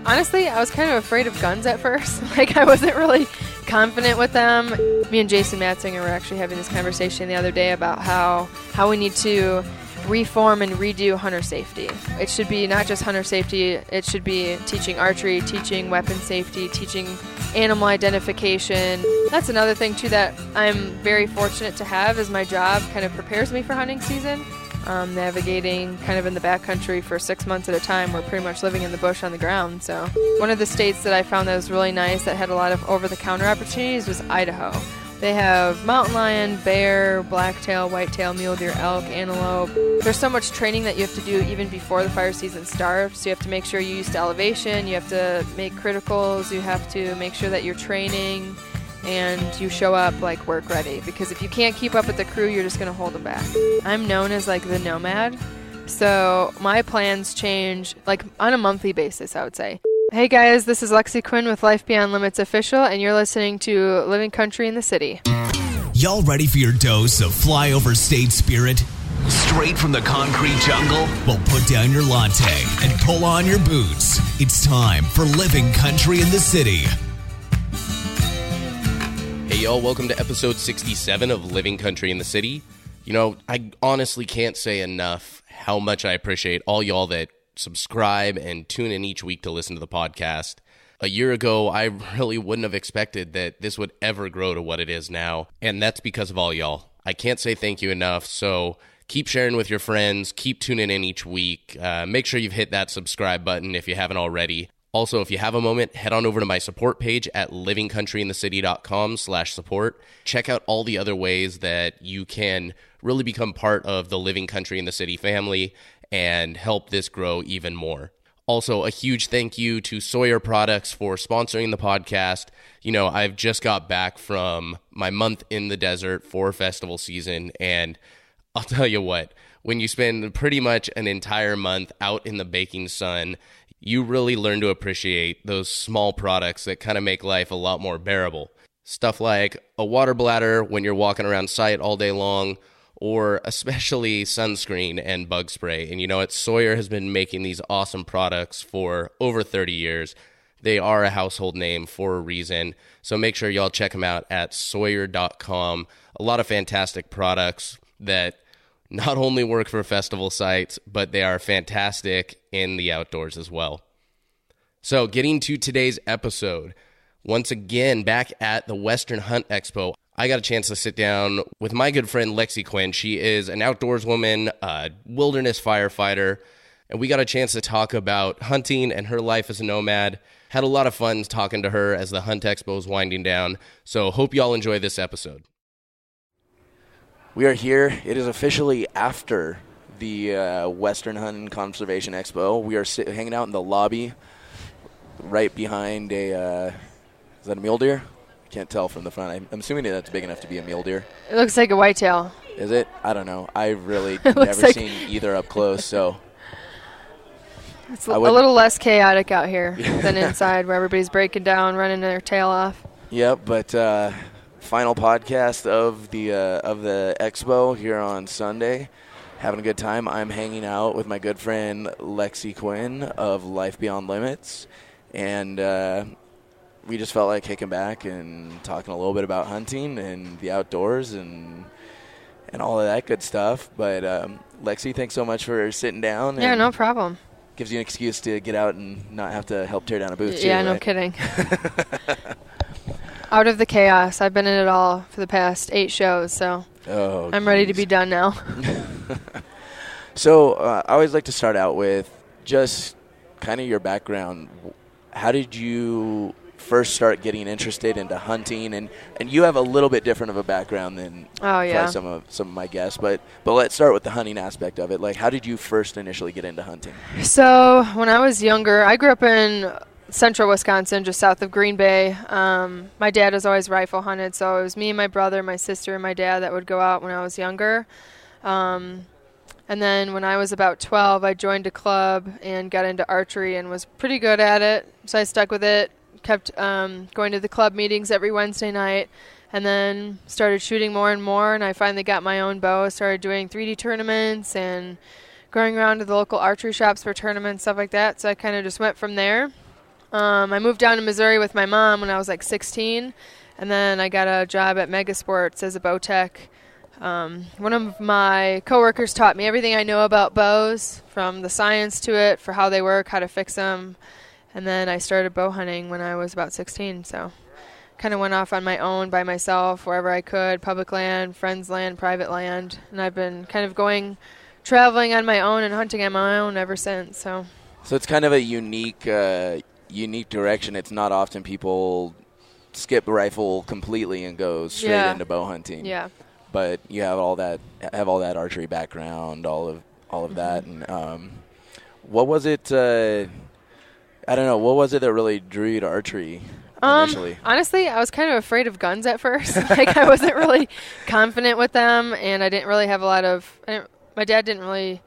Honestly, I was kind of afraid of guns at first. Like, I wasn't really confident with them. Me and Jason Matzinger were actually having this conversation the other day about how we need to reform and redo hunter safety. It should be not just hunter safety, it should be teaching archery, teaching weapon safety, teaching animal identification. That's another thing too that I'm very fortunate to have, is my job kind of prepares me for hunting season. Navigating kind of in the backcountry for 6 months at a time. We're pretty much living in the bush on the ground. So one of the states that I found that was really nice that had a lot of over-the-counter opportunities was Idaho. They have mountain lion, bear, blacktail, whitetail, mule deer, elk, antelope. There's so much training that you have to do even before the fire season starts. So you have to make sure you're used to elevation, you have to make criticals, you have to make sure that you're training and you show up like work ready, because if you can't keep up with the crew, you're just going to hold them back. I'm known as like the nomad, so my plans change like on a monthly basis, I would say. Hey guys, this is Lexi Quinn with Life Beyond Limits Official, and you're listening to Living Country in the City. Y'all ready for your dose of flyover state spirit? Straight from the concrete jungle? Well, put down your latte and pull on your boots. It's time for Living Country in the City. Hey y'all, welcome to episode 67 of Living Country in the City. You know, I honestly can't say enough how much I appreciate all y'all that subscribe and tune in each week to listen to the podcast. A year ago, I really wouldn't have expected that this would ever grow to what it is now, and that's because of all y'all. I can't say thank you enough, so keep sharing with your friends, keep tuning in each week. Make sure you've hit that subscribe button if you haven't already. Also, if you have a moment, head on over to my support page at livingcountryinthecity.com/support. Check out all the other ways that you can really become part of the Living Country in the City family and help this grow even more. Also, a huge thank you to Sawyer Products for sponsoring the podcast. You know, I've just got back from my month in the desert for festival season, and I'll tell you what, when you spend pretty much an entire month out in the baking sun, you really learn to appreciate those small products that kind of make life a lot more bearable. Stuff like a water bladder when you're walking around site all day long, or especially sunscreen and bug spray. And you know what? Sawyer has been making these awesome products for over 30 years. They are a household name for a reason. So make sure y'all check them out at Sawyer.com. A lot of fantastic products that not only work for festival sites, but they are fantastic in the outdoors as well. So getting to today's episode, once again, back at the Western Hunt Expo, I got a chance to sit down with my good friend Lexi Quinn. She is an outdoors woman, a wilderness firefighter, and we got a chance to talk about hunting and her life as a nomad. Had a lot of fun talking to her as the Hunt Expo is winding down, so hope y'all enjoy this episode. We are here. It is officially after the Western Hunt and Conservation Expo. We are hanging out in the lobby right behind is that a mule deer? I can't tell from the front. I'm assuming that's big enough to be a mule deer. It looks like a whitetail. Is it? I don't know. I've really never seen either up close, so. It's a little less chaotic out here than inside, where everybody's breaking down, running their tail off. Yep, but final podcast of the expo here on Sunday. Having a good time. I'm hanging out with my good friend Lexi Quinn of Life Beyond Limits, and we just felt like kicking back and talking a little bit about hunting and the outdoors and all of that good stuff. But Lexi, thanks so much for sitting down. Yeah, no problem. Gives you an excuse to get out and not have to help tear down a booth. Yeah, too, no right? kidding. Out of the chaos. I've been in it all for the past 8 shows, so I'm ready to be done now. So I always like to start out with just kind of your background. How did you first start getting interested into hunting? And you have a little bit different of a background than probably some of my guests, but let's start with the hunting aspect of it. Like, how did you first initially get into hunting? So when I was younger, I grew up in central Wisconsin, just south of Green Bay. My dad was always rifle hunted, so it was me and my brother, my sister, and my dad that would go out when I was younger. And then when I was about 12, I joined a club and got into archery and was pretty good at it, so I stuck with it, kept going to the club meetings every Wednesday night, and then started shooting more and more, and I finally got my own bow, started doing 3D tournaments and going around to the local archery shops for tournaments, stuff like that, so I kind of just went from there. I moved down to Missouri with my mom when I was like 16, and then I got a job at Megasports as a bow tech. One of my coworkers taught me everything I know about bows, from the science to it, for how they work, how to fix them. And then I started bow hunting when I was about 16, so kind of went off on my own by myself wherever I could, public land, friends' land, private land. And I've been kind of traveling on my own and hunting on my own ever since. So it's kind of a unique direction. It's not often people skip rifle completely and go straight into bow hunting. Yeah. But you have all that archery background, all of that. And what was it? I don't know. What was it that really drew you to archery initially? Honestly, I was kind of afraid of guns at first. Like, I wasn't really confident with them, and I didn't really have my dad didn't really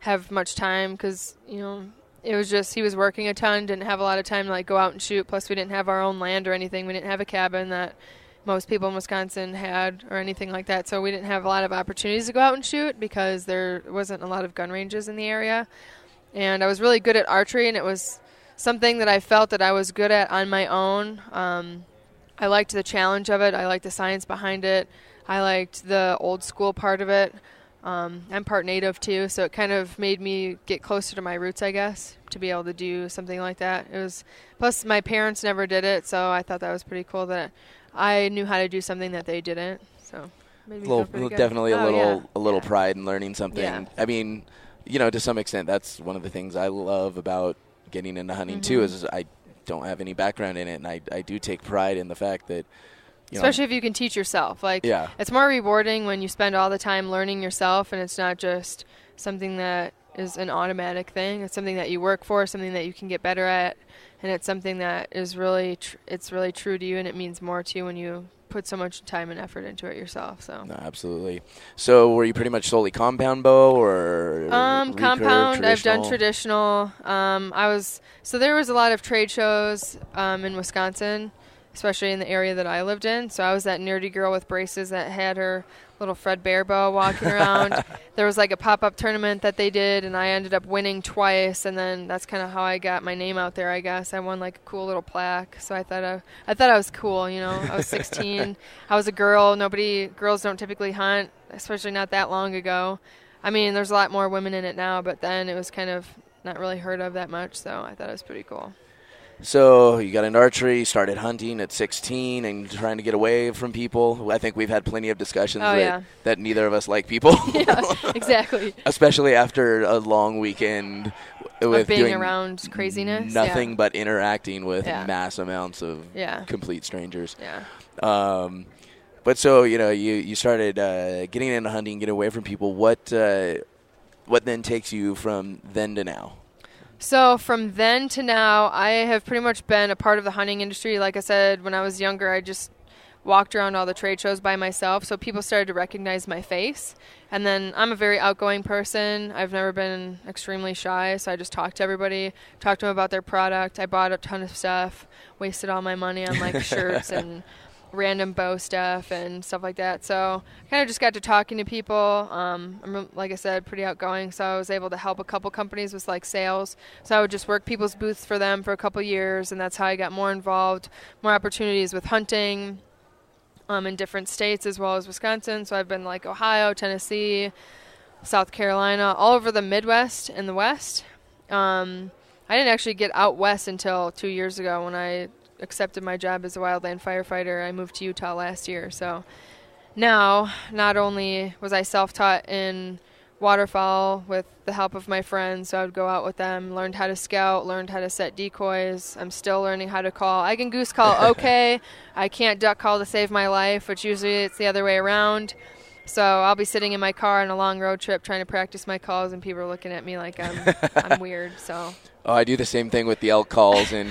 have much time because, it was just he was working a ton, didn't have a lot of time to, like, go out and shoot. Plus, we didn't have our own land or anything. We didn't have a cabin that most people in Wisconsin had or anything like that. So we didn't have a lot of opportunities to go out and shoot because there wasn't a lot of gun ranges in the area. And I was really good at archery, and it was something that I felt that I was good at on my own. I liked the challenge of it. I liked the science behind it. I liked the old school part of it. I'm part Native too, so it kind of made me get closer to my roots, I guess, to be able to do something like that. Plus my parents never did it, so I thought that was pretty cool that I knew how to do something that they didn't. So made me feel pretty good. Definitely a little pride in learning something. Yeah. I mean, to some extent, that's one of the things I love about getting into hunting too, is I don't have any background in it, and I do take pride in the fact that especially if you can teach yourself. It's more rewarding when you spend all the time learning yourself, and it's not just something that is an automatic thing. It's something that you work for, something that you can get better at, and it's something that is really it's really true to you, and it means more to you when you put so much time and effort into it yourself. So no, absolutely. So were you pretty much solely compound bow or compound? I've done traditional. So there was a lot of trade shows in Wisconsin, especially in the area that I lived in. So I was that nerdy girl with braces that had her little Fred Bear bow walking around. There was like a pop-up tournament that they did, and I ended up winning twice, and then that's kind of how I got my name out there, I guess. I won like a cool little plaque, so I thought I was cool, I was 16. I was a girl. Girls don't typically hunt, especially not that long ago. I mean, there's a lot more women in it now, but then it was kind of not really heard of that much, so I thought it was pretty cool. So you got into archery, started hunting at 16 and trying to get away from people. I think we've had plenty of discussions that neither of us like people. Yeah, exactly. Especially after a long weekend with being doing around craziness. Nothing but interacting with mass amounts of complete strangers. Yeah. But so, you started getting into hunting, getting away from people. What then takes you from then to now? So from then to now, I have pretty much been a part of the hunting industry. Like I said, when I was younger, I just walked around all the trade shows by myself, so people started to recognize my face. And then I'm a very outgoing person. I've never been extremely shy, so I just talked to everybody, talked to them about their product. I bought a ton of stuff, wasted all my money on like shirts and random bow stuff and stuff like that. So I kind of just got to talking to people. I'm, like I said, pretty outgoing, so I was able to help a couple companies with like sales. So I would just work people's booths for them for a couple years, and that's how I got more involved, more opportunities with hunting in different states as well as Wisconsin. So I've been like Ohio, Tennessee, South Carolina, all over the Midwest and the West. I didn't actually get out west until 2 years ago when I accepted my job as a Wildland firefighter. I moved to Utah last year. So now, not only was I self-taught in waterfowl with the help of my friends, so I would go out with them, learned how to scout, learned how to set decoys. I'm still learning how to call. I can goose call okay. I can't duck call to save my life, which usually it's the other way around. So I'll be sitting in my car on a long road trip trying to practice my calls, and people are looking at me like I'm weird. So I do the same thing with the elk calls, and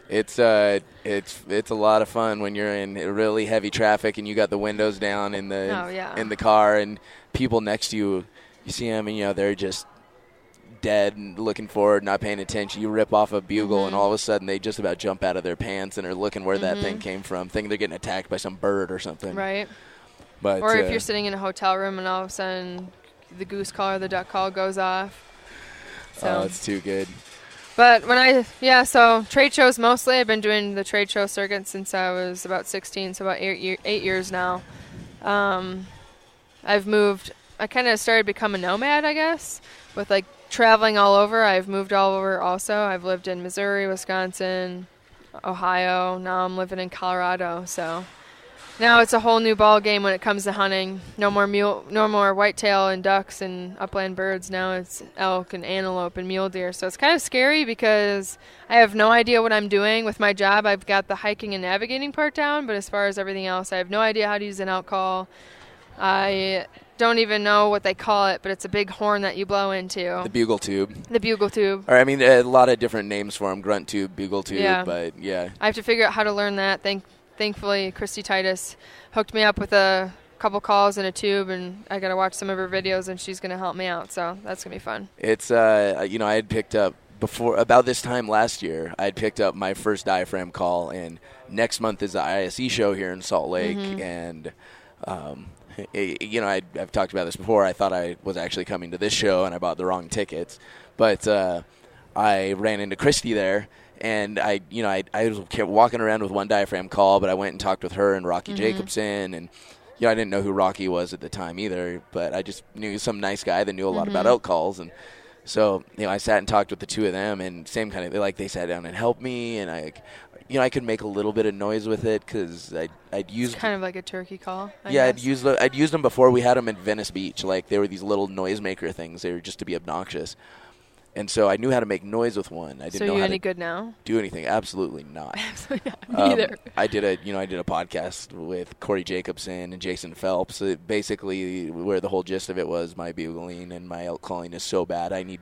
it's a lot of fun when you're in really heavy traffic and you got the windows down in the car, and people next to you, you see them and they're just dead and looking forward, not paying attention. You rip off a bugle, and all of a sudden they just about jump out of their pants and are looking where that thing came from, thinking they're getting attacked by some bird or something. Right. But or if you're sitting in a hotel room and all of a sudden the goose call or the duck call goes off. So it's too good. But so trade shows mostly. I've been doing the trade show circuit since I was about 16, so about 8 years now. I've moved. I kind of started to become a nomad, I guess, with like traveling all over. I've moved all over also. I've lived in Missouri, Wisconsin, Ohio. Now I'm living in Colorado. So now it's a whole new ball game when it comes to hunting. No more whitetail and ducks and upland birds. Now it's elk and antelope and mule deer. So it's kind of scary because I have no idea what I'm doing with my job. I've got the hiking and navigating part down, but as far as everything else, I have no idea how to use an elk call. I don't even know what they call it, but it's a big horn that you blow into. The bugle tube. The bugle tube. Or, I mean, a lot of different names for them. Grunt tube, bugle tube, Yeah. But yeah. I have to figure out how to learn that. Thankfully, Christy Titus hooked me up with a couple calls and a tube, and I got to watch some of her videos, and she's going to help me out. So that's going to be fun. It's, I had picked up, about this time last year, I had picked up my first diaphragm call, and next month is the ISE show here in Salt Lake, and I've talked about this before. I thought I was actually coming to this show, and I bought the wrong tickets. But I ran into Christy there, and I was walking around with one diaphragm call, but I went and talked with her and Rocky Jacobson, and I didn't know who Rocky was at the time either, but I just knew he was some nice guy that knew a lot about elk calls, and so I sat and talked with the two of them, and same kind of they sat down and helped me, and I could make a little bit of noise with it because I'd used it's kind of like a turkey call. I guess. guess. I'd used them before. We had them in Venice Beach. Like they were these little noisemaker things. They were just to be obnoxious, and so I knew how to make noise with one. I didn't So know you how any to good now? do anything. Absolutely not. Absolutely not. Neither. I did a podcast with Corey Jacobson and Jason Phelps. Basically, where the whole gist of it was my bugling and my elk calling is so bad. I need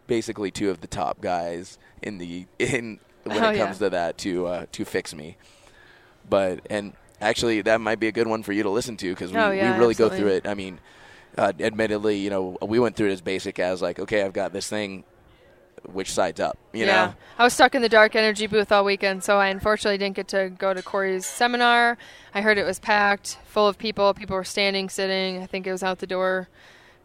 basically two of the top guys when it comes to that to fix me. And actually that might be a good one for you to listen to because we really go through it. I mean, admittedly, we went through it as basic as like, okay, I've got this thing, which side's up, you know? I was stuck in the dark energy booth all weekend, so I unfortunately didn't get to go to Corey's seminar. I heard it was packed, full of people. People were standing, sitting. I think it was out the door.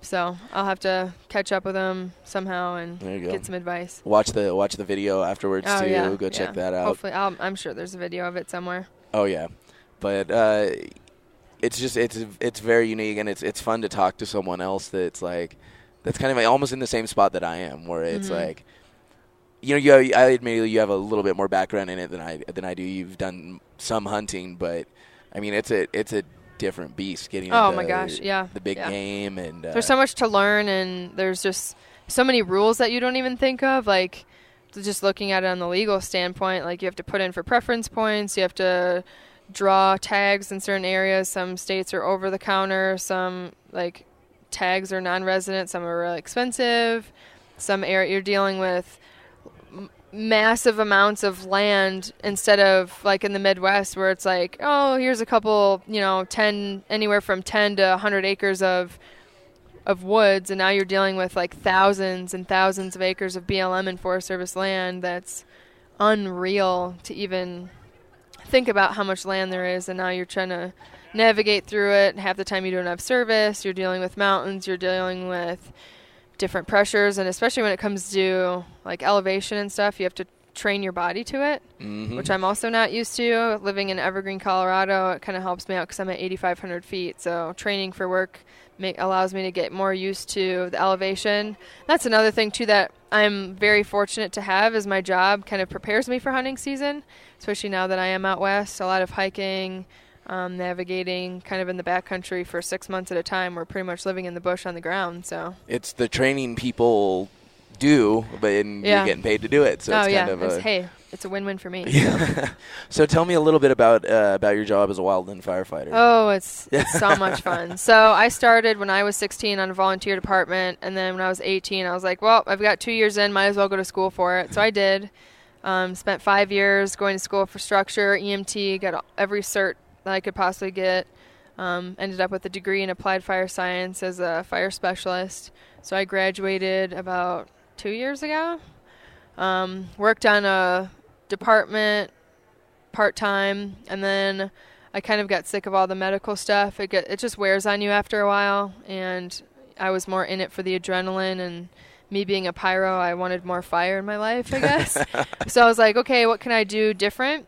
So I'll have to catch up with him somehow and get some advice. Watch the video afterwards too. Yeah, go check that out. Hopefully, I'm sure there's a video of it somewhere. Oh yeah, but it's very unique, and it's fun to talk to someone else that's kind of like almost in the same spot that I am, where it's like, I admit you have a little bit more background in it than I do. You've done some hunting, but I mean it's a different beast getting the big game, and there's so much to learn, and there's just so many rules that you don't even think of, like just looking at it on the legal standpoint. Like you have to put in for preference points, you have to draw tags in certain areas. Some states are over the counter, some like tags are non-resident, some are really expensive, some area you're dealing with massive amounts of land instead of like in the Midwest where it's like, oh, here's a couple, 10, anywhere from 10 to 100 acres of woods, and now you're dealing with like thousands and thousands of acres of BLM and Forest Service land. That's unreal to even think about how much land there is, and now you're trying to navigate through it. Half the time you don't have service, you're dealing with mountains, you're dealing with different pressures, and especially when it comes to like elevation and stuff, you have to train your body to it, which I'm also not used to. Living in Evergreen, Colorado, it kind of helps me out because I'm at 8,500 feet, so training for work allows me to get more used to the elevation. That's another thing too that I'm very fortunate to have, is my job kind of prepares me for hunting season, especially now that I am out west. A lot of hiking, navigating kind of in the backcountry for 6 months at a time. We're pretty much living in the bush on the ground. So it's the training people do, but you're getting paid to do it. So it's kind of it's a win-win for me. Yeah. So tell me a little bit about your job as a wildland firefighter. Oh, it's so much fun. So I started when I was 16 on a volunteer department, and then when I was 18, I was like, well, I've got 2 years in, might as well go to school for it. So I did. Spent 5 years going to school for structure, EMT, got every cert that I could possibly get. Ended up with a degree in applied fire science as a fire specialist. So I graduated about 2 years ago. Worked on a department part-time, and then I kind of got sick of all the medical stuff. It just wears on you after a while, and I was more in it for the adrenaline and me being a pyro, I wanted more fire in my life, I guess. So I was like, okay, what can I do different?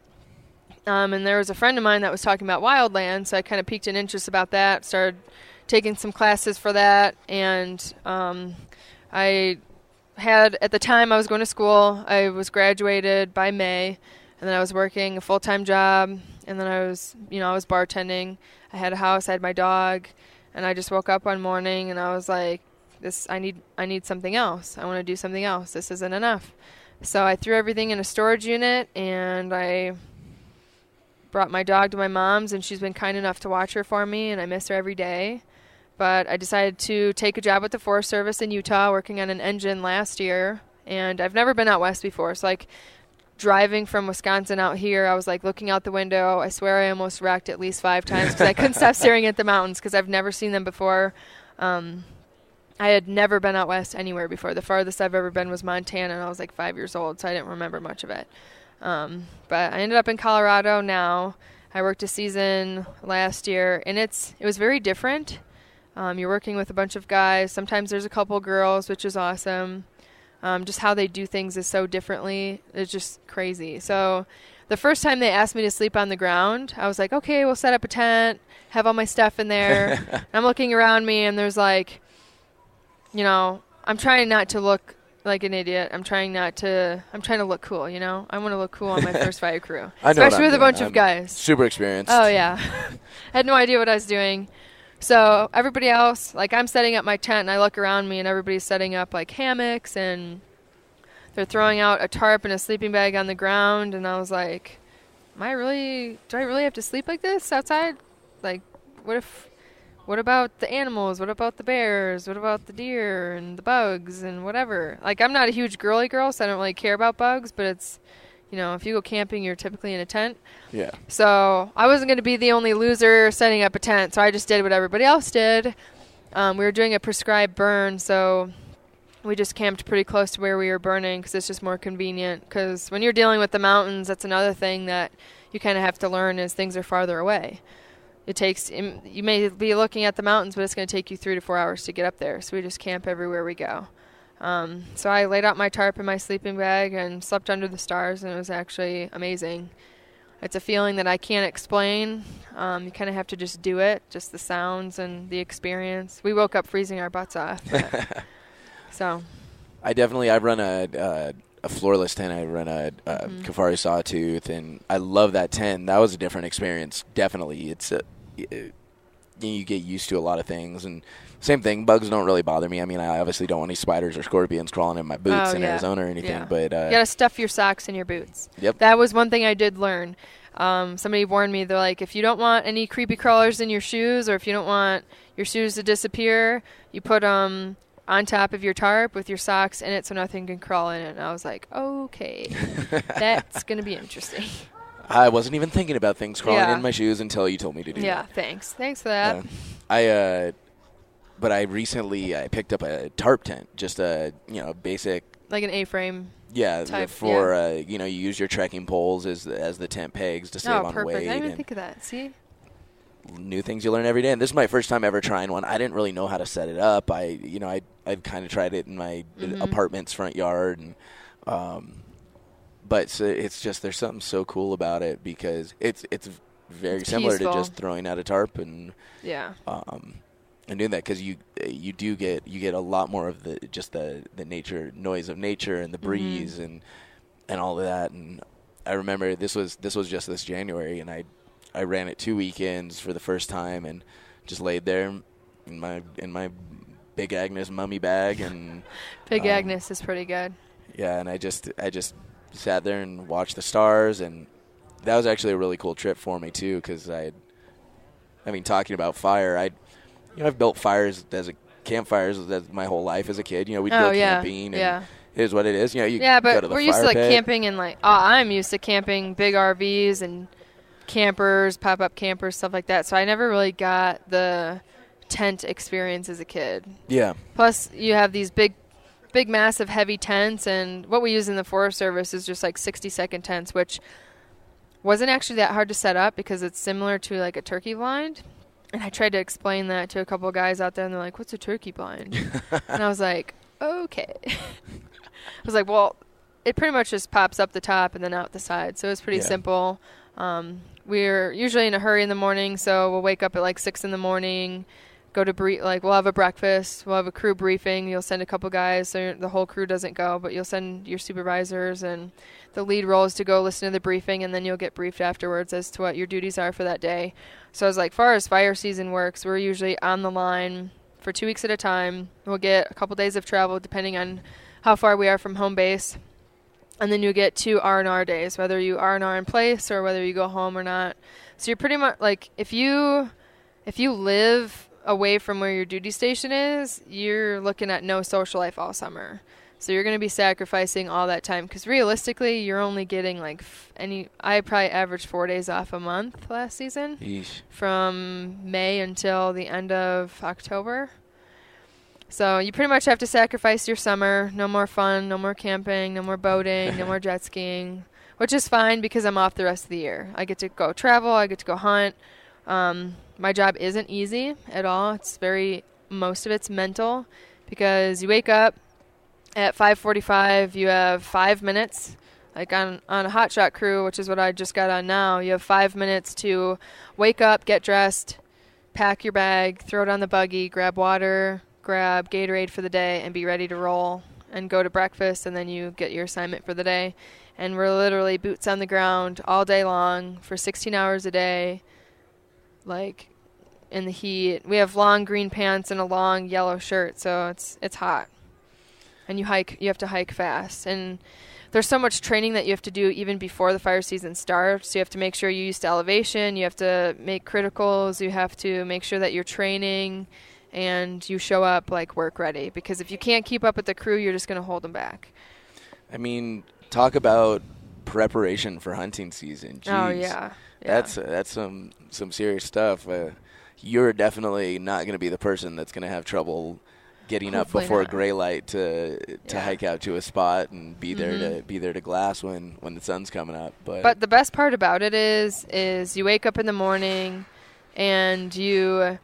And there was a friend of mine that was talking about Wildland, so I kind of piqued an interest about that, started taking some classes for that, and I had, at the time I was going to school, I was graduated by May, and then I was working a full-time job, and then I was bartending. I had a house, I had my dog, and I just woke up one morning and I was like, I need something else. I want to do something else. This isn't enough. So I threw everything in a storage unit, and I brought my dog to my mom's, and she's been kind enough to watch her for me, and I miss her every day. But I decided to take a job with the Forest Service in Utah, working on an engine last year, and I've never been out west before. So, like, driving from Wisconsin out here, I was, like, looking out the window. I swear I almost wrecked at least 5 times because I couldn't stop staring at the mountains because I've never seen them before. I had never been out west anywhere before. The farthest I've ever been was Montana, and I was, like, 5 years old, so I didn't remember much of it. But I ended up in Colorado now. I worked a season last year, and it was very different. You're working with a bunch of guys. Sometimes there's a couple girls, which is awesome. Just how they do things is so differently. It's just crazy. So the first time they asked me to sleep on the ground, I was like, okay, we'll set up a tent, have all my stuff in there. And I'm looking around me, and there's like, I'm trying not to look like an idiot. I'm trying to look cool, I want to look cool on my first fire crew. Especially with a bunch of guys. Super experienced. Oh, yeah. I had no idea what I was doing. So everybody else, like, I'm setting up my tent, and I look around me, and everybody's setting up, like, hammocks, and they're throwing out a tarp and a sleeping bag on the ground, and I was like, do I really have to sleep like this outside? Like, what about the animals? What about the bears? What about the deer and the bugs and whatever? Like, I'm not a huge girly girl, so I don't really care about bugs, but it's, if you go camping, you're typically in a tent. Yeah. So I wasn't going to be the only loser setting up a tent, so I just did what everybody else did. We were doing a prescribed burn, so we just camped pretty close to where we were burning because it's just more convenient. Because when you're dealing with the mountains, that's another thing that you kind of have to learn is things are farther away. You may be looking at the mountains, but it's going to take you 3 to 4 hours to get up there. So we just camp everywhere we go. So I laid out my tarp in my sleeping bag and slept under the stars, and it was actually amazing. It's a feeling that I can't explain. You kind of have to just do it, just the sounds and the experience. We woke up freezing our butts off. So I've run a floorless tent. I run a Kafari Sawtooth, and I love that tent. That was a different experience. Definitely. You get used to a lot of things, and same thing, bugs don't really bother me. I mean, I obviously don't want any spiders or scorpions crawling in my boots in Arizona or anything. Yeah. But you gotta stuff your socks in your boots. Yep. That was one thing I did learn. Somebody warned me, they're like, if you don't want any creepy crawlers in your shoes, or if you don't want your shoes to disappear, you put them on top of your tarp with your socks in it so nothing can crawl in it. And I was like, okay, that's gonna be interesting. I wasn't even thinking about things crawling in my shoes until you told me to do that. Yeah, thanks for that. Yeah. But I recently picked up a tarp tent, just a basic, like an A-frame. Yeah, type, you use your trekking poles as the tent pegs to save on perfect. weight. I didn't even think of that. See, new things you learn every day. And this is my first time ever trying one. I didn't really know how to set it up. I kind of tried it in my apartment's front yard, and but it's just there's something so cool about it because it's very similar to just throwing out a tarp and and doing that because you get a lot more of the nature noise of nature and the breeze and all of that. And I remember this was just this January, and I ran it 2 weekends for the first time and just laid there in my Big Agnes mummy bag. And Big Agnes is pretty good. Yeah, and I just sat there and watched the stars, and that was actually a really cool trip for me too because talking about fire, I've built fires campfires my whole life as a kid. We'd go camping. And it is what it is. You but go to the we're used to fire pit. Camping and I'm used to camping big RVs and campers, pop-up campers, stuff like that. So I never really got the tent experience as a kid. Yeah. Plus, you have these big, massive, heavy tents, and what we use in the Forest Service is just 60-second tents, which wasn't actually that hard to set up because it's similar to a turkey blind. And I tried to explain that to a couple of guys out there, and they're like, "What's a turkey blind?" And I was like, okay. I was like, well, it pretty much just pops up the top and then out the side. So it's pretty simple. We're usually in a hurry in the morning, so we'll wake up at like 6 in the morning, go to we'll have a breakfast, we'll have a crew briefing. You'll send a couple guys, so the whole crew doesn't go, but you'll send your supervisors and the lead roles to go listen to the briefing, and then you'll get briefed afterwards as to what your duties are for that day. So as far as fire season works, we're usually on the line for 2 weeks at a time. We'll get a couple days of travel depending on how far we are from home base. And then you get 2 R&R days, whether you R&R in place or whether you go home or not. So you're pretty much if you live away from where your duty station is, you're looking at no social life all summer. So you're going to be sacrificing all that time because realistically, you're only getting I probably averaged 4 days off a month last season. Yeesh. From May until the end of October. So you pretty much have to sacrifice your summer. No more fun, no more camping, no more boating, no more jet skiing, which is fine because I'm off the rest of the year. I get to go travel. I get to go hunt. My job isn't easy at all. Most of it's mental because you wake up at 5:45. You have 5 minutes. Like on a hot shot crew, which is what I just got on now, you have 5 minutes to wake up, get dressed, pack your bag, throw it on the buggy, grab water, grab Gatorade for the day, and be ready to roll and go to breakfast, and then you get your assignment for the day. And we're literally boots on the ground all day long for 16 hours a day, in the heat. We have long green pants and a long yellow shirt, so it's hot. And you have to hike fast. And there's so much training that you have to do even before the fire season starts. You have to make sure you're used to elevation. You have to make criticals. You have to make sure that you're training and you show up work ready, because if you can't keep up with the crew, you're just going to hold them back. I mean, talk about preparation for hunting season. Jeez. Oh yeah. That's some serious stuff. You're definitely not going to be the person that's going to have trouble getting Hopefully up before not. gray light to hike out to a spot and be there to glass when the sun's coming up. But the best part about it is you wake up in the morning and you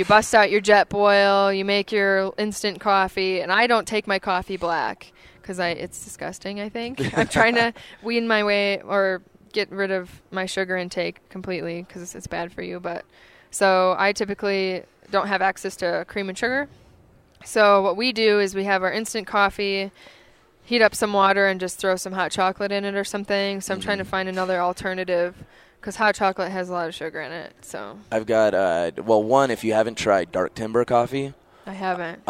bust out your jet boil, you make your instant coffee, and I don't take my coffee black because it's disgusting, I think. I'm trying to wean my way or get rid of my sugar intake completely because it's bad for you. But so I typically don't have access to cream and sugar. So what we do is we have our instant coffee, heat up some water, and just throw some hot chocolate in it or something. So I'm trying to find another alternative, because hot chocolate has a lot of sugar in it. So I've got one, if you haven't tried dark timber coffee. I haven't.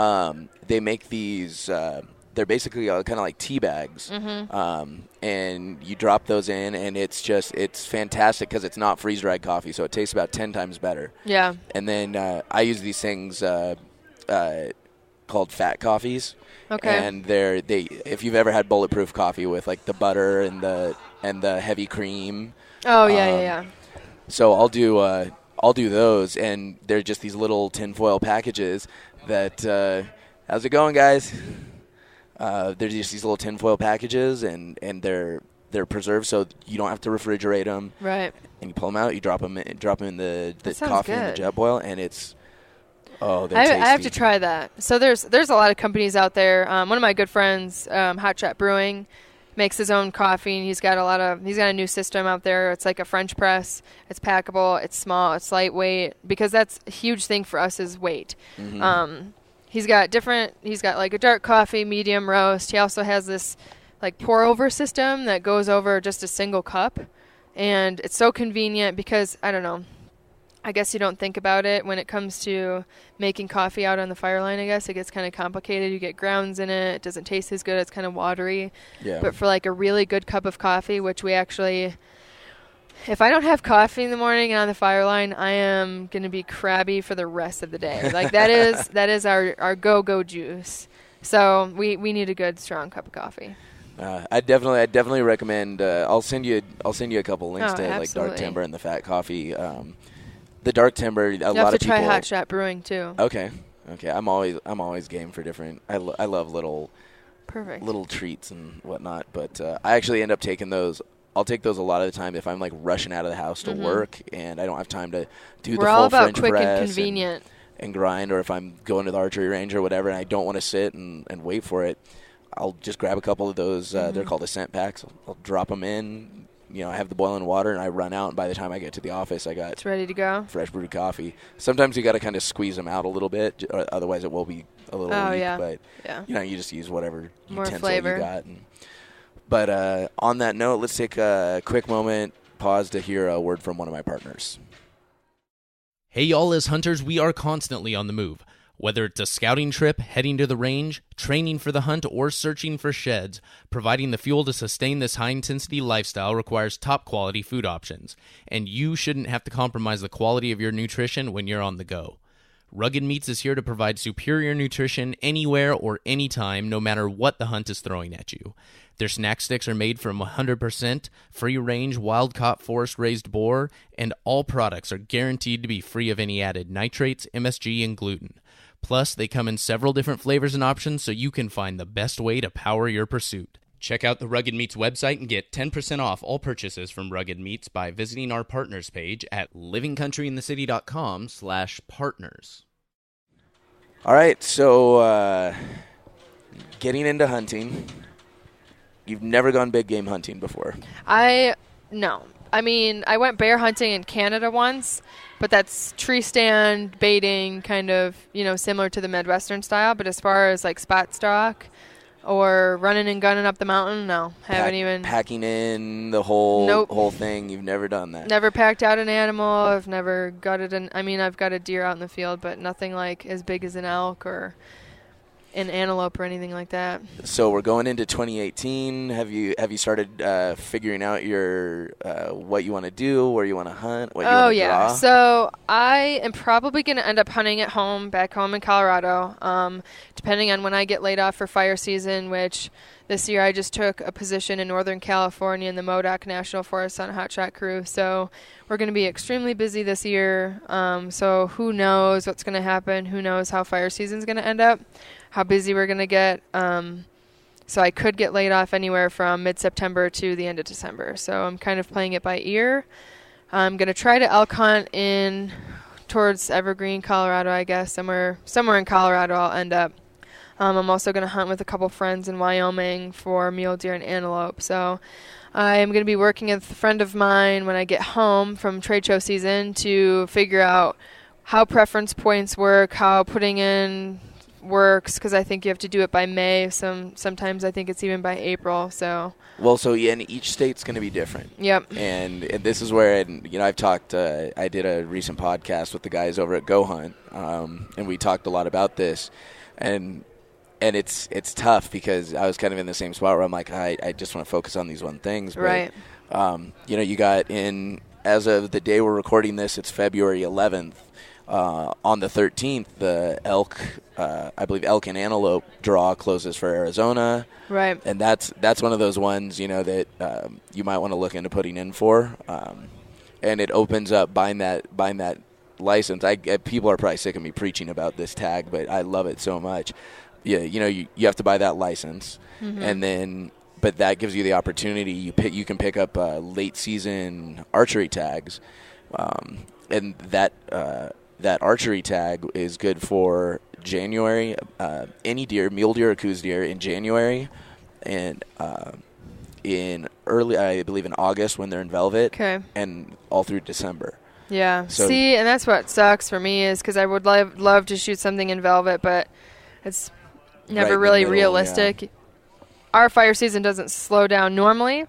They make these. They're basically kind of like tea bags, and you drop those in, and it's fantastic because it's not freeze dried coffee, so it tastes about 10 times better. Yeah. And then I use these things called fat coffees. Okay. And if you've ever had bulletproof coffee with the butter and the heavy cream. Oh yeah. So I'll do those, and they're just these little tinfoil packages that. How's it going, guys? They're just these little tinfoil packages, and they're preserved, so you don't have to refrigerate them. Right. And you pull them out, you drop them in the sounds coffee in the good. jet boil, and it's they're I tasty. have to try that. So there's a lot of companies out there. One of my good friends, Hot Shot Brewing, makes his own coffee, and he's got a new system out there. It's like a French press. It's packable. It's small. It's lightweight, because that's a huge thing for us is weight. Mm-hmm. He's got a dark coffee, medium roast. He also has this pour over system that goes over just a single cup, and it's so convenient because I don't know. I guess you don't think about it when it comes to making coffee out on the fire line. I guess it gets kind of complicated. You get grounds in it. It doesn't taste as good. It's kind of watery. Yeah. But for a really good cup of coffee, which we actually, if I don't have coffee in the morning and on the fire line, I am going to be crabby for the rest of the day. That is our go juice. So we need a good strong cup of coffee. I definitely recommend. I'll send you a couple links to Dark absolutely. Timber and the fat coffee. The Dark Timber. You have to try Hot Shot Brewing too. Okay. I'm always game for different. I love little treats and whatnot. But I actually end up taking those. I'll take those a lot of the time if I'm rushing out of the house to work and I don't have time to do the full French press. We're all about quick and convenient. and grind, or if I'm going to the archery range or whatever and I don't want to sit and wait for it, I'll just grab a couple of those. They're called ascent packs. I'll drop them in. I have the boiling water, and I run out, and by the time I get to the office, I got it's ready to go. Fresh brewed coffee. Sometimes you got to kind of squeeze them out a little bit, or otherwise it will be a little weak. Yeah. But yeah. You just use whatever More utensil flavor. you got. But on that note, let's take a quick moment, pause to hear a word from one of my partners. Hey y'all, as hunters, we are constantly on the move. Whether it's a scouting trip, heading to the range, training for the hunt, or searching for sheds, providing the fuel to sustain this high-intensity lifestyle requires top-quality food options, and you shouldn't have to compromise the quality of your nutrition when you're on the go. Rugged Meats is here to provide superior nutrition anywhere or anytime, no matter what the hunt is throwing at you. Their snack sticks are made from 100% free-range, wild-caught, forest-raised boar, and all products are guaranteed to be free of any added nitrates, MSG, and gluten. Plus, they come in several different flavors and options so you can find the best way to power your pursuit. Check out the Rugged Meats website and get 10% off all purchases from Rugged Meats by visiting our partners page at livingcountryinthecity.com/partners. All right, so getting into hunting. You've never gone big game hunting before. No. I mean, I went bear hunting in Canada once, but that's tree stand baiting, kind of, similar to the Midwestern style. But as far as like spot stock or running and gunning up the mountain, no, haven't even. Packing in the whole thing. You've never done that. Never packed out an animal. I've never gutted I've got a deer out in the field, but nothing like as big as an elk or an antelope or anything like that. So we're going into 2018. Have you started figuring out your what you want to do, where you want to hunt, what you want to draw? So I am probably going to end up hunting at home, back home in Colorado, depending on when I get laid off for fire season, which this year I just took a position in Northern California in the Modoc National Forest on a hotshot crew. So we're going to be extremely busy this year. So who knows what's going to happen? Who knows how fire season's going to end up? How busy we're going to get. So I could get laid off anywhere from mid-September to the end of December. So I'm kind of playing it by ear. I'm going to try to elk hunt towards Evergreen, Colorado, I guess. Somewhere in Colorado I'll end up. I'm also going to hunt with a couple friends in Wyoming for mule deer and antelope. So I am going to be working with a friend of mine when I get home from trade show season to figure out how preference points work, how putting in works, because I think you have to do it by May. Sometimes I think it's even by April. And each state's going to be different. Yep. And this is where I've talked. I did a recent podcast with the guys over at Go Hunt, and we talked a lot about this, and it's tough because I was kind of in the same spot where I'm like, I just want to focus on these one things. But, right. You got as of the day we're recording this, it's February 11th. On the 13th, the I believe elk and antelope draw closes for Arizona. Right. And that's one of those ones, that you might want to look into putting in for. And it opens up buying that license. People are probably sick of me preaching about this tag, but I love it so much. Yeah, you have to buy that license, and then, but that gives you the opportunity. You can pick up late season archery tags, and that archery tag is good for January. Any deer, mule deer or coos deer in January, and in early, I believe in August when they're in velvet, and all through December. Yeah. See, and that's what sucks for me is because I would love to shoot something in velvet, but it's never really realistic. Yeah. Our fire season doesn't slow down normally.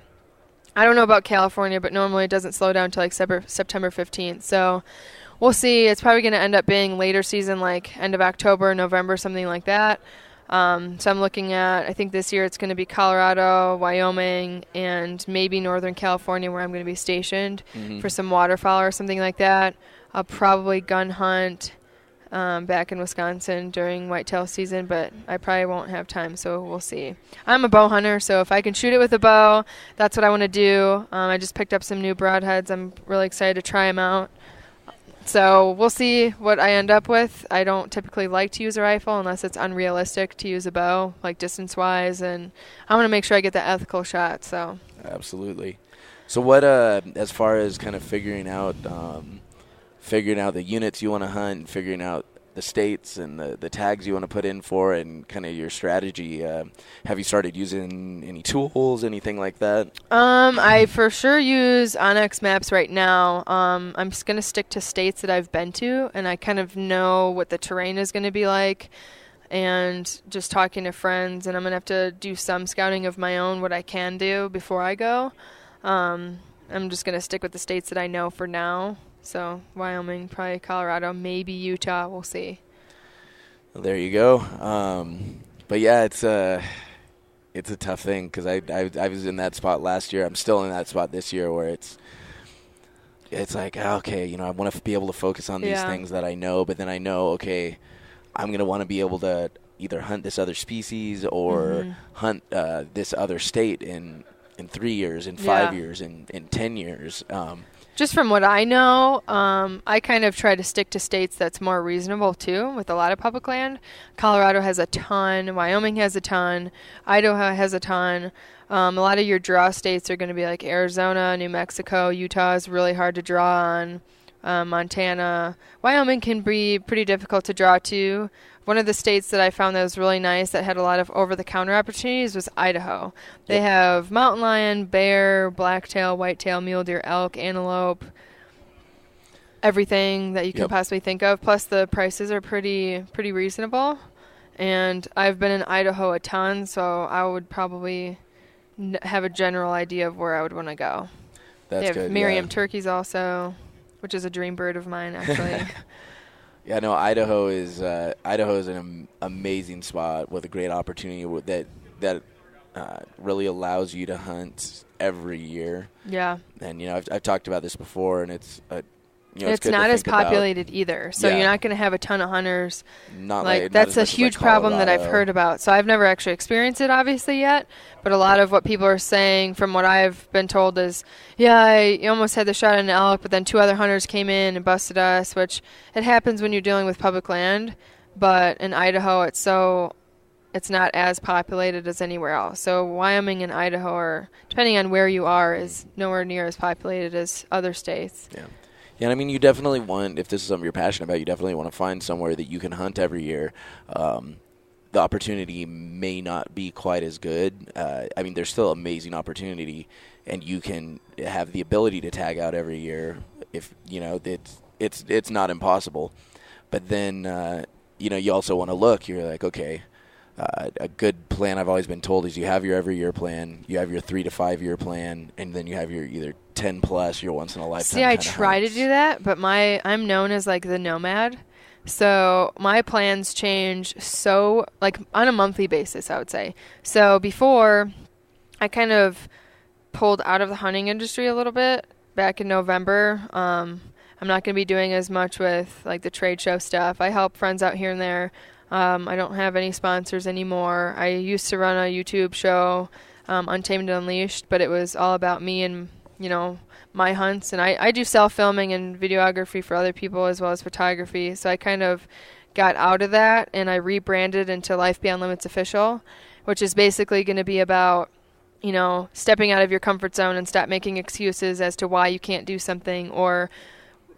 I don't know about California, but normally it doesn't slow down until like September 15th. So we'll see. It's probably going to end up being later season, like end of October, November, something like that. So I'm looking at, I think this year it's going to be Colorado, Wyoming, and maybe Northern California where I'm going to be stationed for some waterfowl or something like that. I'll probably gun hunt back in Wisconsin during whitetail season, but I probably won't have time, so we'll see. I'm a bow hunter, so if I can shoot it with a bow, that's what I want to do. I just picked up some new broadheads. I'm really excited to try them out. So we'll see what I end up with. I don't typically like to use a rifle unless it's unrealistic to use a bow, like distance-wise, and I want to make sure I get the ethical shot. So absolutely. So what, as far as kind of figuring out the units you want to hunt, and figuring out states and the tags you want to put in for, and kind of your strategy. Have you started using any tools, anything like that? I for sure use Onyx Maps right now. I'm just going to stick to states that I've been to, and I kind of know what the terrain is going to be like, and just talking to friends, and I'm going to have to do some scouting of my own, what I can do before I go. I'm just going to stick with the states that I know for now. So Wyoming, probably Colorado, maybe Utah. We'll see. Well, there you go. But yeah, it's a tough thing because I was in that spot last year. I'm still in that spot this year where it's like, okay, I want to be able to focus on these things that I know, but then I know, okay, I'm going to want to be able to either hunt this other species or hunt this other state in 3 years, in 5 years, in 10 years. Just from what I know, I kind of try to stick to states that's more reasonable, too, with a lot of public land. Colorado has a ton. Wyoming has a ton. Idaho has a ton. A lot of your draw states are going to be like Arizona, New Mexico. Utah is really hard to draw on. Montana. Wyoming can be pretty difficult to draw to. One of the states that I found that was really nice that had a lot of over-the-counter opportunities was Idaho. They have mountain lion, bear, blacktail, whitetail, mule deer, elk, antelope, everything that you can possibly think of. Plus the prices are pretty reasonable. And I've been in Idaho a ton, so I would probably have a general idea of where I would want to go. They have Merriam turkeys also, which is a dream bird of mine, actually. Yeah, no, Idaho is an amazing spot with a great opportunity that really allows you to hunt every year. Yeah. And I've talked about this before, and it's it's not as populated either, so you're not going to have a ton of hunters. That's a huge problem that I've heard about. So I've never actually experienced it, obviously, yet. But a lot of what people are saying, from what I've been told, is, I almost had the shot at an elk, but then 2 other hunters came in and busted us, which it happens when you're dealing with public land. But in Idaho, it's not as populated as anywhere else. So Wyoming and Idaho are, depending on where you are, is nowhere near as populated as other states. Yeah. Yeah, and I mean, you definitely want, if this is something you're passionate about, you definitely want to find somewhere that you can hunt every year. The opportunity may not be quite as good. I mean, there's still amazing opportunity, and you can have the ability to tag out every year if, it's not impossible. But then, you also want to look. You're like, okay, a good plan I've always been told is you have your every year plan, you have your 3 to 5 year plan, and then you have your either 10 plus, your once in a lifetime. See, I try to do that, but I'm known as like the nomad. So my plans change on a monthly basis, I would say. So before, I kind of pulled out of the hunting industry a little bit back in November. I'm not going to be doing as much with like the trade show stuff. I help friends out here and there. I don't have any sponsors anymore. I used to run a YouTube show, Untamed and Unleashed, but it was all about me and, my hunts. And I do self-filming and videography for other people as well as photography. So I kind of got out of that, and I rebranded into Life Beyond Limits Official, which is basically going to be about, stepping out of your comfort zone and stop making excuses as to why you can't do something, or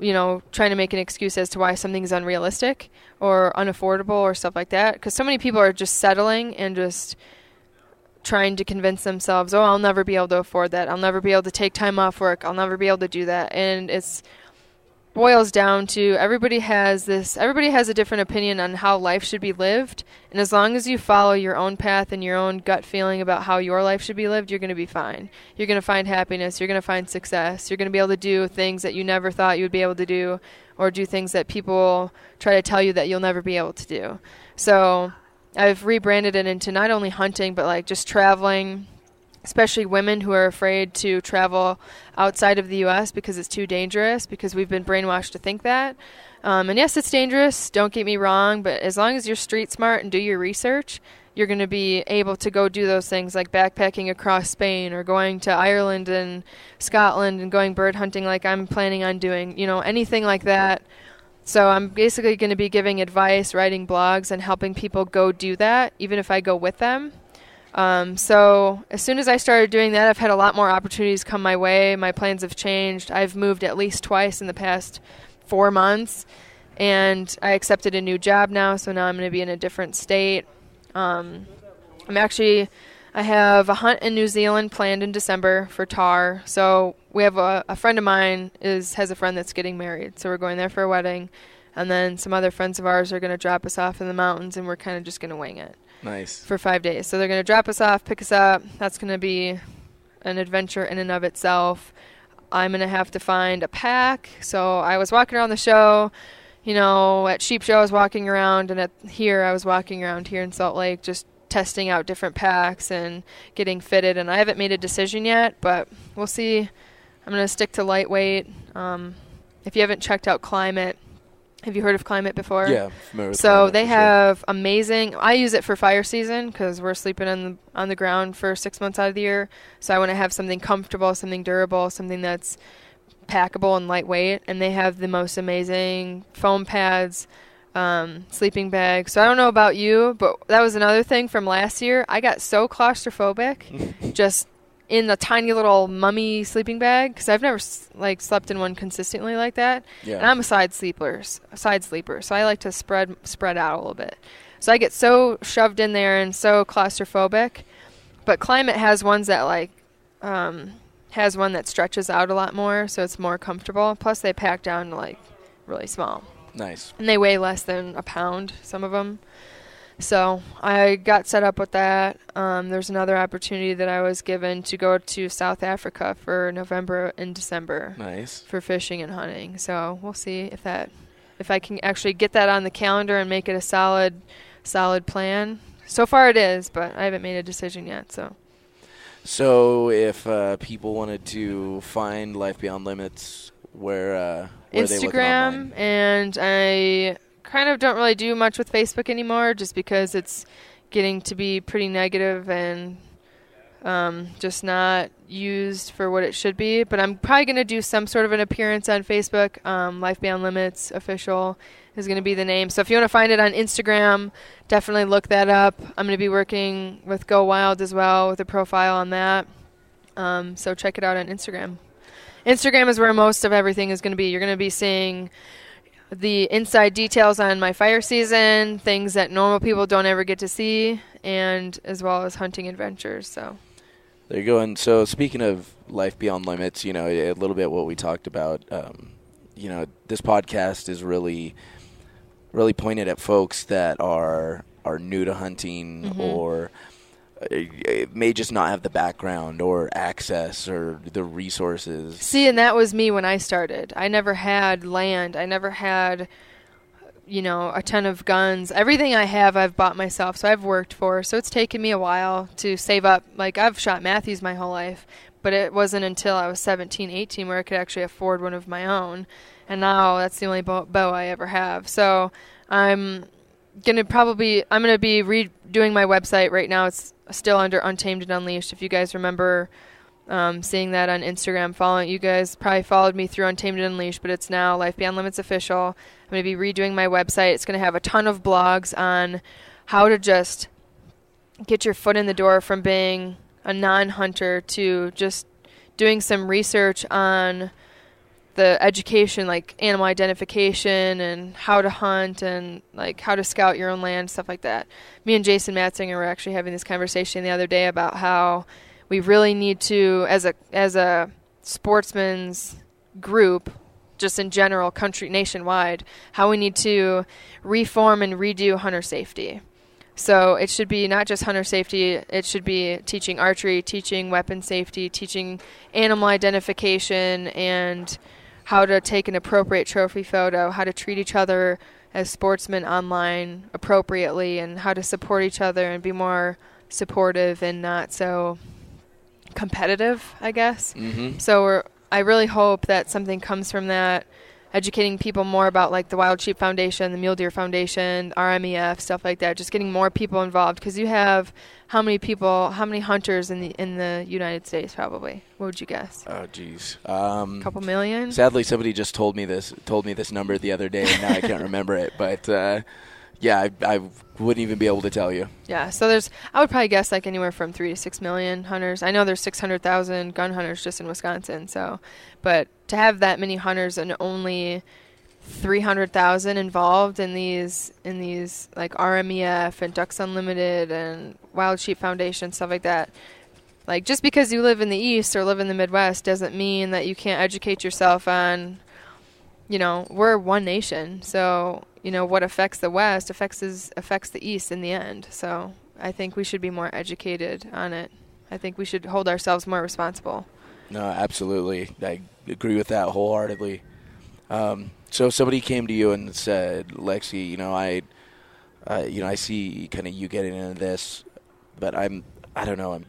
trying to make an excuse as to why something's unrealistic or unaffordable or stuff like that. Because so many people are just settling and just trying to convince themselves, I'll never be able to afford that. I'll never be able to take time off work. I'll never be able to do that. And it's boils down to everybody has a different opinion on how life should be lived. And as long as you follow your own path and your own gut feeling about how your life should be lived, you're going to be fine. You're going to find happiness. You're going to find success. You're going to be able to do things that you never thought you would be able to do, or do things that people try to tell you that you'll never be able to do. So I've rebranded it into not only hunting, but like just traveling, especially women who are afraid to travel outside of the U.S. because it's too dangerous, because we've been brainwashed to think that. And yes, it's dangerous, don't get me wrong, but as long as you're street smart and do your research, you're going to be able to go do those things like backpacking across Spain, or going to Ireland and Scotland and going bird hunting like I'm planning on doing, anything like that. So I'm basically going to be giving advice, writing blogs, and helping people go do that, even if I go with them. So as soon as I started doing that, I've had a lot more opportunities come my way. My plans have changed. I've moved at least twice in the past 4 months, and I accepted a new job now, so now I'm going to be in a different state. I have a hunt in New Zealand planned in December for tar. So we have a friend of mine has a friend that's getting married, so we're going there for a wedding, and then some other friends of ours are going to drop us off in the mountains, and we're kind of just going to wing it. Nice. For 5 days. So they're going to drop us off, pick us up. That's going to be an adventure in and of itself. I'm going to have to find a pack. So I was walking around the show, at Sheep Show I was walking around, and I was walking around here in Salt Lake just testing out different packs and getting fitted. And I haven't made a decision yet, but we'll see. I'm going to stick to lightweight. If you haven't checked out Climate, have you heard of Climate before? Yeah, familiar with So Climate, they for sure. have amazing. I use it for fire season because we're sleeping on the ground for 6 months out of the year. So I want to have something comfortable, something durable, something that's packable and lightweight. And they have the most amazing foam pads, sleeping bags. So I don't know about you, but that was another thing from last year. I got so claustrophobic just in the tiny little mummy sleeping bag because I've never slept in one consistently like that. Yeah. And I'm a side sleeper, so I like to spread out a little bit. So I get so shoved in there and so claustrophobic. But Climate has ones that has one that stretches out a lot more, so it's more comfortable. Plus they pack down to really small. Nice. And they weigh less than a pound, some of them. So I got set up with that. There's another opportunity that I was given to go to South Africa for November and December. Nice. For fishing and hunting. So we'll see if I can actually get that on the calendar and make it a solid plan. So far it is, but I haven't made a decision yet. So if people wanted to find Life Beyond Limits, where are they looking online? Instagram, and I kind of don't really do much with Facebook anymore just because it's getting to be pretty negative and just not used for what it should be. But I'm probably going to do some sort of an appearance on Facebook. Life Beyond Limits Official is going to be the name. So if you want to find it on Instagram, definitely look that up. I'm going to be working with Go Wild as well with a profile on that. So check it out on Instagram. Instagram is where most of everything is going to be. You're going to be seeing the inside details on my fire season, things that normal people don't ever get to see, and as well as hunting adventures. So there you go. And so speaking of Life Beyond Limits, a little bit what we talked about, this podcast is really pointed at folks that are new to hunting Mm-hmm. or may just not have the background or access or the resources. See, and that was me when I started. I never had land. I never had, a ton of guns. Everything I have, I've bought myself, so I've worked for. So it's taken me a while to save up. I've shot Matthews my whole life, but it wasn't until I was 17, 18 where I could actually afford one of my own. And now that's the only bow I ever have. So I'm going to be redoing my website right now. It's still under Untamed and Unleashed. If you guys remember seeing that on Instagram, you guys probably followed me through Untamed and Unleashed, but it's now Life Beyond Limits Official. I'm going to be redoing my website. It's going to have a ton of blogs on how to just get your foot in the door from being a non-hunter to just doing some research on the education, like animal identification and how to hunt and how to scout your own land, stuff like that. Me and Jason Matzinger were actually having this conversation the other day about how we really need to, as a sportsman's group, just in general, country, nationwide, how we need to reform and redo hunter safety. So it should be not just hunter safety, it should be teaching archery, teaching weapon safety, teaching animal identification, and how to take an appropriate trophy photo, how to treat each other as sportsmen online appropriately, and how to support each other and be more supportive and not so competitive, I guess. Mm-hmm. So I really hope that something comes from that, educating people more about the Wild Sheep Foundation, the Mule Deer Foundation, RMEF, stuff like that, just getting more people involved, because you have how many hunters in the United States probably? What would you guess? Oh, geez. A couple million? Sadly, somebody just told me this number the other day, and now I can't remember it. But, yeah, I wouldn't even be able to tell you. Yeah, so I would probably guess anywhere from 3 to 6 million hunters. I know there's 600,000 gun hunters just in Wisconsin. So, but to have that many hunters and only 300,000 involved in these like RMEF and Ducks Unlimited and Wild Sheep Foundation, stuff like that. Like, just because you live in the East or live in the Midwest doesn't mean that you can't educate yourself on, we're one nation. So, what affects the West affects the East in the end. So I think we should be more educated on it. I think we should hold ourselves more responsible. No, absolutely. I agree with that wholeheartedly. So if somebody came to you and said, Lexi, I see kind of you getting into this, but I don't know.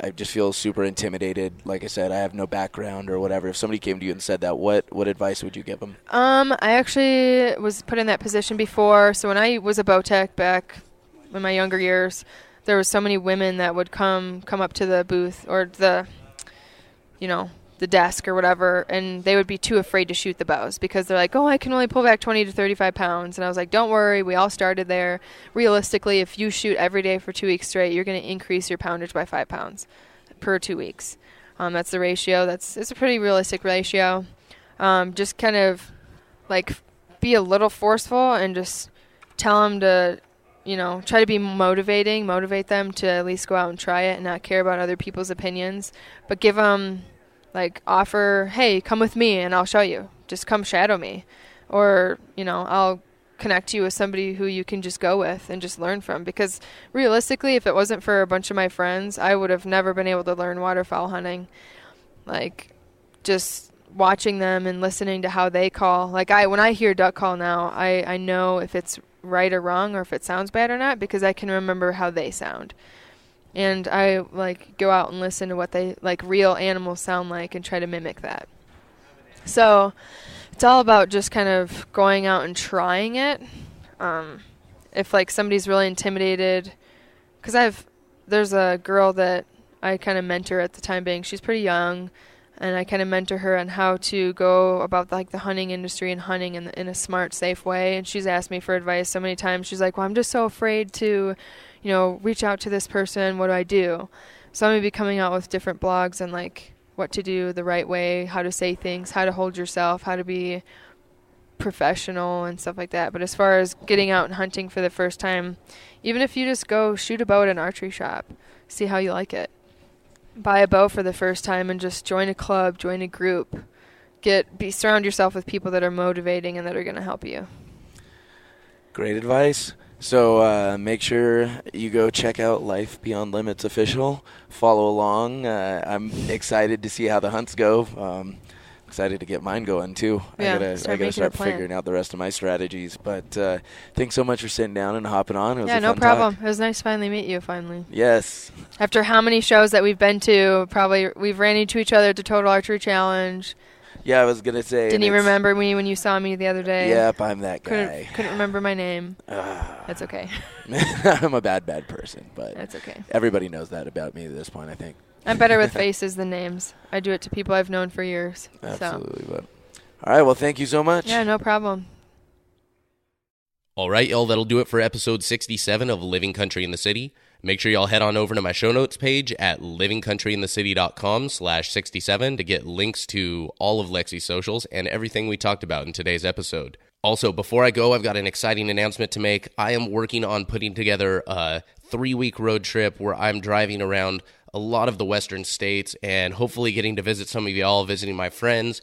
I just feel super intimidated. Like I said, I have no background or whatever. If somebody came to you and said that, what advice would you give them? I actually was put in that position before. So when I was a bow tech back in my younger years, there was so many women that would come up to the booth or the desk or whatever, and they would be too afraid to shoot the bows because they're like, oh, I can only pull back 20 to 35 pounds. And I was like, don't worry, we all started there. Realistically, if you shoot every day for 2 weeks straight, you're going to increase your poundage by 5 pounds per 2 weeks. That's the ratio. It's a pretty realistic ratio. Just kind of like be a little forceful and just tell them to, try to be motivate them to at least go out and try it and not care about other people's opinions, but give them offer, hey, come with me and I'll show you. Just come shadow me. Or, I'll connect you with somebody who you can just go with and just learn from. Because realistically, if it wasn't for a bunch of my friends, I would have never been able to learn waterfowl hunting. Just watching them and listening to how they call. When I hear duck call now, I know if it's right or wrong or if it sounds bad or not because I can remember how they sound. And I go out and listen to what they real animals sound like and try to mimic that. So it's all about just kind of going out and trying it. If somebody's really intimidated, because there's a girl that I kind of mentor at the time being. She's pretty young, and I kind of mentor her on how to go about the hunting industry and hunting in a smart, safe way. And she's asked me for advice so many times. She's like, well, I'm just so afraid to reach out to this person. What do I do? So I'm going to be coming out with different blogs and what to do the right way, how to say things, how to hold yourself, how to be professional and stuff like that. But as far as getting out and hunting for the first time, even if you just go shoot a bow at an archery shop, see how you like it. Buy a bow for the first time and just join a club, join a group. Surround yourself with people that are motivating and that are going to help you. Great advice. So make sure you go check out Life Beyond Limits official. Follow along. I'm excited to see how the hunts go. Excited to get mine going too. Yeah, I gotta start figuring out the rest of my strategies. But thanks so much for sitting down and hopping on. It was a no fun problem. talk. It was nice to finally meet you. Finally. Yes. After how many shows that we've been to, probably we've ran into each other at the Total Archery Challenge. Yeah, I was gonna say. Didn't you remember me when you saw me the other day? Yep, I'm that guy. Couldn't remember my name. That's okay. I'm a bad person, but that's okay. Everybody knows that about me at this point, I think. I'm better with faces than names. I do it to people I've known for years. Absolutely, but all right. Well, thank you so much. Yeah, no problem. All right, y'all. That'll do it for episode 67 of Living Country in the City. Make sure y'all head on over to my show notes page at livingcountryinthecity.com/67 to get links to all of Lexi's socials and everything we talked about in today's episode. Also, before I go, I've got an exciting announcement to make. I am working on putting together a 3-week road trip where I'm driving around a lot of the western states and hopefully getting to visit some of y'all, visiting my friends.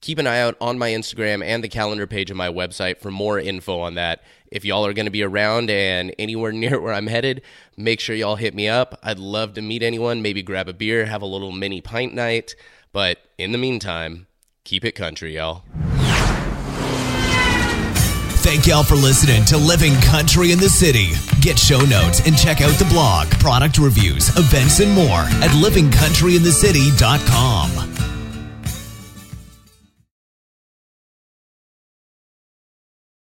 Keep an eye out on my Instagram and the calendar page of my website for more info on that. If y'all are going to be around and anywhere near where I'm headed, make sure y'all hit me up. I'd love to meet anyone, maybe grab a beer, have a little mini pint night. But in the meantime, keep it country, y'all. Thank y'all for listening to Living Country in the City. Get show notes and check out the blog, product reviews, events, and more at livingcountryinthecity.com.